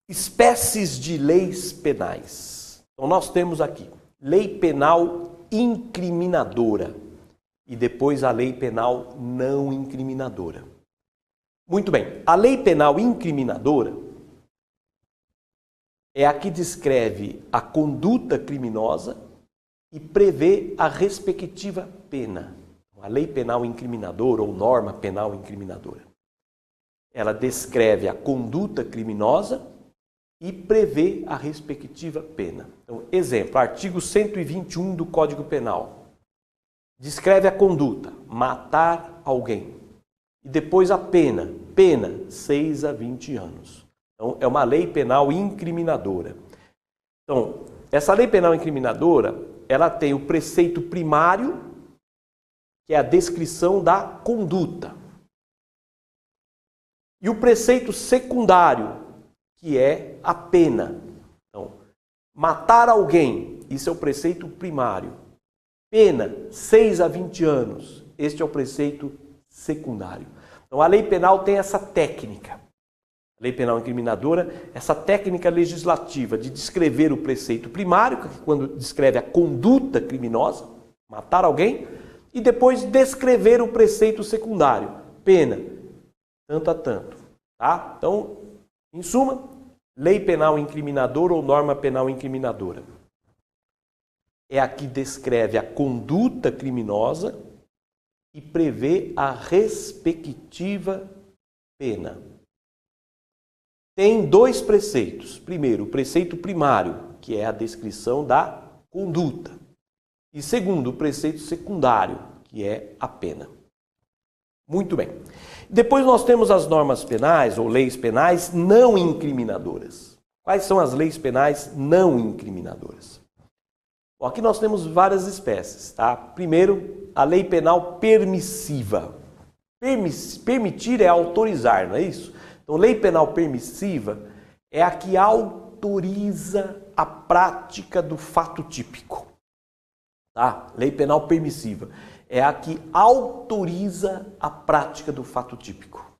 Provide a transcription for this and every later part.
Espécies de leis penais. Então, nós temos aqui lei penal incriminadora e depois a lei penal não incriminadora. Muito bem, a lei penal incriminadora é a que descreve a conduta criminosa e prevê a respectiva pena. A lei penal incriminadora ou norma penal incriminadora. Ela descreve a conduta criminosa e prevê a respectiva pena. Então, exemplo, artigo 121 do Código Penal. Descreve a conduta, matar alguém. E depois a pena, 6 a 20 anos. Então, é uma lei penal incriminadora. Então, essa lei penal incriminadora, ela tem o preceito primário, que é a descrição da conduta. E o preceito secundário, que é a pena. Então, matar alguém, isso é o preceito primário. Pena, 6 a 20 anos, este é o preceito secundário. Então, a lei penal tem essa técnica. A lei penal incriminadora, essa técnica legislativa de descrever o preceito primário, que é quando descreve a conduta criminosa, matar alguém, e depois descrever o preceito secundário, pena, tanto a tanto. Tá? Então, em suma, lei penal incriminadora ou norma penal incriminadora é a que descreve a conduta criminosa e prevê a respectiva pena. Tem dois preceitos. Primeiro, o preceito primário, que é a descrição da conduta. E segundo, o preceito secundário, que é a pena. Muito bem. Depois nós temos as normas penais ou leis penais não incriminadoras. Quais são as leis penais não incriminadoras? Bom, aqui nós temos várias espécies, tá? Primeiro, a lei penal permissiva. Permitir é autorizar, não é isso? Então, lei penal permissiva é a que autoriza a prática do fato típico. Tá? Lei penal permissiva é a que autoriza a prática do fato típico.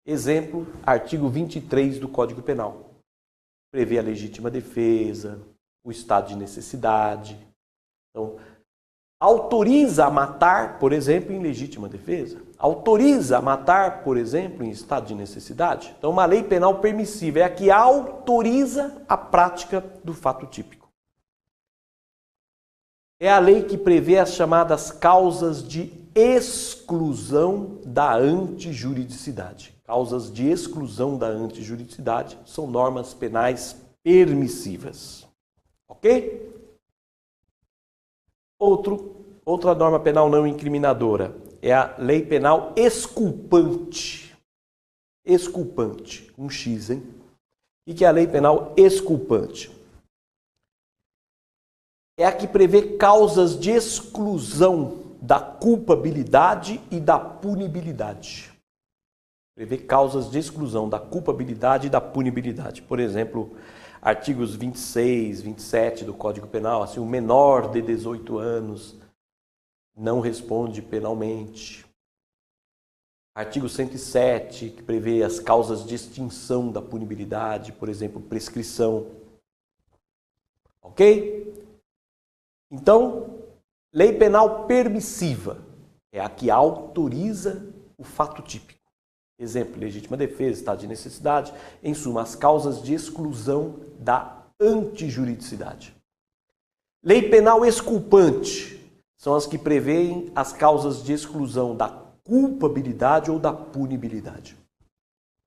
Exemplo, artigo 23 do Código Penal. Prevê a legítima defesa, o estado de necessidade. Então, autoriza a matar, por exemplo, em legítima defesa. Autoriza a matar, por exemplo, em estado de necessidade. Então, uma lei penal permissiva é a que autoriza a prática do fato típico. É a lei que prevê as chamadas causas de exclusão da antijuridicidade. Causas de exclusão da antijuridicidade são normas penais permissivas. Ok? Outra norma penal não incriminadora é a lei penal exculpante. Exculpante, um X, hein? O que é a lei penal exculpante? É a que prevê causas de exclusão da culpabilidade e da punibilidade. Prevê causas de exclusão da culpabilidade e da punibilidade. Por exemplo, artigos 26, 27 do Código Penal, assim, o menor de 18 anos não responde penalmente. Artigo 107, que prevê as causas de extinção da punibilidade, por exemplo, prescrição. Ok? Então, lei penal permissiva é a que autoriza o fato típico. Exemplo, legítima defesa, estado de necessidade, em suma, as causas de exclusão da antijuridicidade. Lei penal exculpante são as que prevêem as causas de exclusão da culpabilidade ou da punibilidade.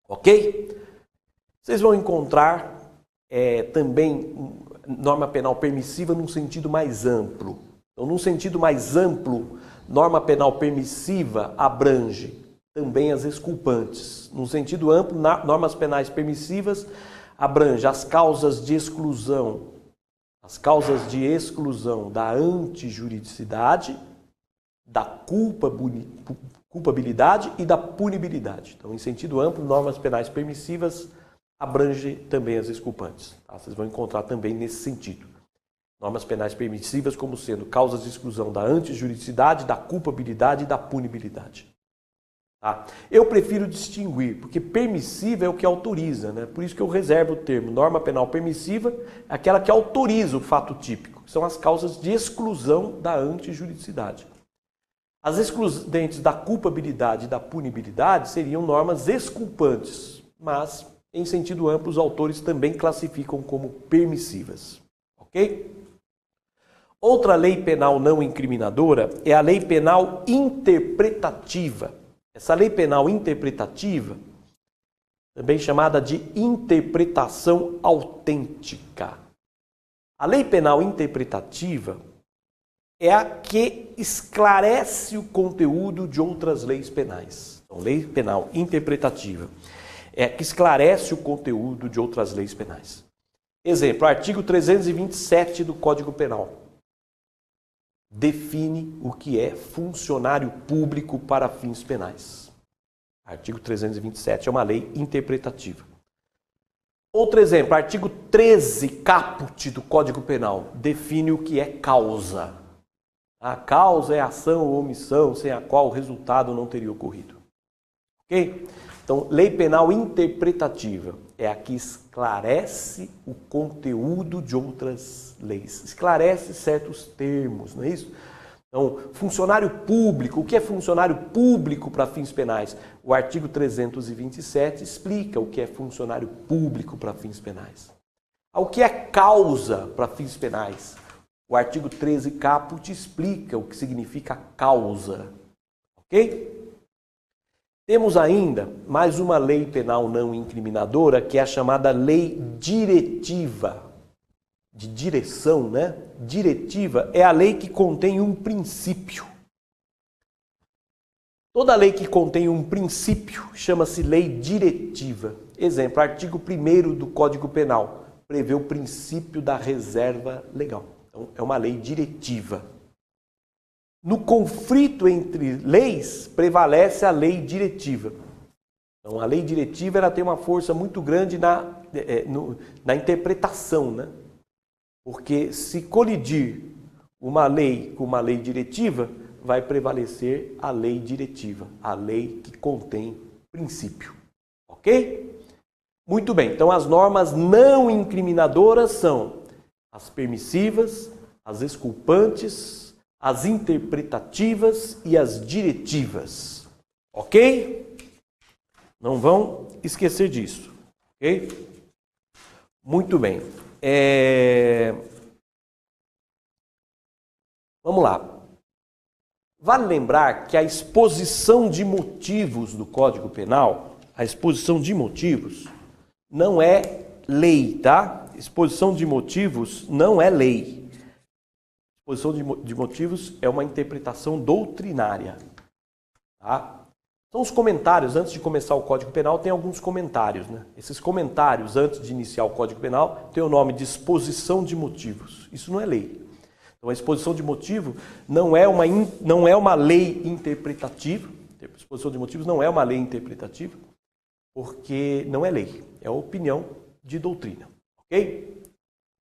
Ok? Vocês vão encontrar também norma penal permissiva num sentido mais amplo. Então, num sentido mais amplo, norma penal permissiva abrange também as exculpantes. Num sentido amplo, normas penais permissivas abrange as causas de exclusão, da antijuridicidade, da culpabilidade e da punibilidade. Então, em sentido amplo, normas penais permissivas abrange também as exculpantes. Tá? Vocês vão encontrar também nesse sentido. Normas penais permissivas como sendo causas de exclusão da antijuridicidade, da culpabilidade e da punibilidade. Tá? Eu prefiro distinguir, porque permissiva é o que autoriza, né? Por isso que eu reservo o termo. Norma penal permissiva é aquela que autoriza o fato típico, que são as causas de exclusão da antijuridicidade. As excludentes da culpabilidade e da punibilidade seriam normas exculpantes, mas, em sentido amplo, os autores também classificam como permissivas. Ok? Outra lei penal não incriminadora é a lei penal interpretativa. Essa lei penal interpretativa, também chamada de interpretação autêntica. A lei penal interpretativa é a que esclarece o conteúdo de outras leis penais. Então, lei penal interpretativa é a que esclarece o conteúdo de outras leis penais. Exemplo, artigo 327 do Código Penal. Define o que é funcionário público para fins penais. Artigo 327 é uma lei interpretativa. Outro exemplo, artigo 13, caput do Código Penal, define o que é causa. A causa é ação ou omissão sem a qual o resultado não teria ocorrido. Ok? Então, lei penal interpretativa é a que esclarece o conteúdo de outras leis. Esclarece certos termos, não é isso? Então, funcionário público, o que é funcionário público para fins penais? O artigo 327 explica o que é funcionário público para fins penais. O que é causa para fins penais? O artigo 13 caput explica o que significa causa. Ok? Temos ainda mais uma lei penal não incriminadora, que é a chamada lei diretiva. De direção, né? Diretiva é a lei que contém um princípio. Toda lei que contém um princípio chama-se lei diretiva. Exemplo, artigo 1º do Código Penal prevê o princípio da reserva legal. Então, é uma lei diretiva. No conflito entre leis, prevalece a lei diretiva. Então, a lei diretiva ela tem uma força muito grande na interpretação, né? Porque se colidir uma lei com uma lei diretiva, vai prevalecer a lei diretiva, a lei que contém princípio. Ok? Muito bem, então as normas não incriminadoras são as permissivas, as exculpantes, as interpretativas e as diretivas. Ok? Não vão esquecer disso. Ok? Muito bem. Vamos lá. Vale lembrar que a exposição de motivos do Código Penal, a exposição de motivos, não é lei, tá? Exposição de motivos não é lei. Exposição de motivos é uma interpretação doutrinária, tá? São os comentários, antes de começar o Código Penal, tem alguns comentários, né? Esses comentários, antes de iniciar o Código Penal, tem o nome de exposição de motivos. Isso não é lei. Então, a exposição de motivo não é uma lei interpretativa. A exposição de motivos não é uma lei interpretativa, porque não é lei. É opinião de doutrina. Ok?